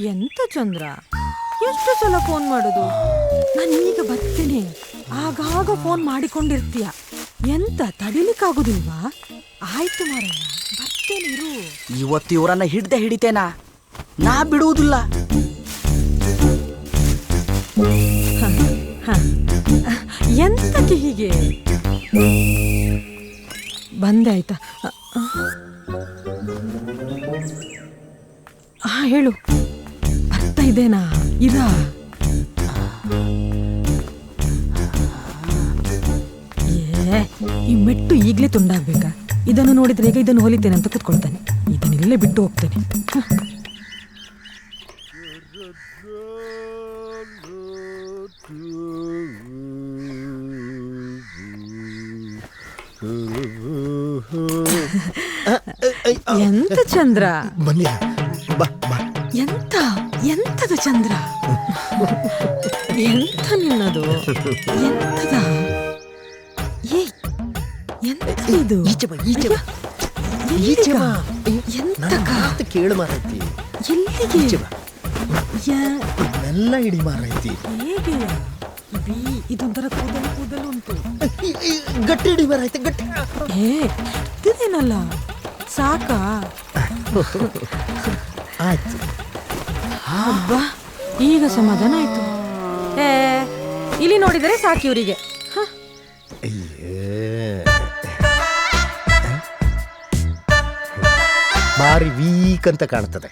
ಎಂತ ಚಂದ್ರ, ಎಷ್ಟು ಸಲ ಫೋನ್ ಮಾಡೋದು? ನಾನು ಈಗ ಬರ್ತೇನೆ, ಆಗಾಗ ಫೋನ್ ಮಾಡಿಕೊಂಡಿರ್ತೀಯ. ಎಂತ ತಡಿಲಿಕ್ಕಾಗುದಿಲ್ವಾ? ಆಯ್ತು ಮಾರಯ್ಯ, ಬರ್ತೇನೆ ಇರು. ಇವತ್ತು ಇವರನ್ನ ಹಿಡಿತೇನಾ, ನಾ ಬಿಡುವುದಿಲ್ಲ. ಎಂತಕ್ಕೆ ಹೀಗೆ? ಬಂದೆ ಆಯ್ತಾ? ಹೇಳು, ಬರ್ತಾ ಇದ್ದೇನಾ? ಇದಾ ಈ ಮೆಟ್ಟು ಈಗಲೇ ತುಂಡಾಗ್ಬೇಕಾ? ಇದನ್ನು ನೋಡಿದ್ರೆ ಈಗ ಇದನ್ನು ಹೊಲಿತೇನೆ ಅಂತ ಕೂತ್ಕೊಳ್ತಾನೆ, ಇದನ್ನೆಲ್ಲೇ ಬಿಟ್ಟು ಹೋಗ್ತೇನೆ. ಎಂತ ಚಂದ್ರ, ಎಂತ ಎಂತದ ಚಂದ್ರ, ಎಂತ ನಿನ್ನದು? ಎಂತದ? ಎಂತ ಇದು? ಕೇಳು ಮಾರೈತಿ, ಎಲ್ಲಿಗೆ? ಎಲ್ಲ ಇಡಿ ಮಾರೈತಿ. ಹೇಗೆ? ಇದೊಂಥರ ಕೂದಲು ಉಂಟು. ಗಟ್ಟಿ ಇಡಿ ಮಾರೈತಿ, ಗಟ್ಟಿ. ಇದೇನಲ್ಲ, ಸಾಕಾ? ಆಯ್ತು. ಹಬ್ಬ, ಈಗ ಸಮಾಧಾನ ಆಯ್ತು. ಇಲ್ಲಿ ನೋಡಿದರೆ ಸಾಕು ಇವರಿಗೆ. ಭಾರಿ ವೀಕ್ ಅಂತ ಕಾಣ್ತದೆ.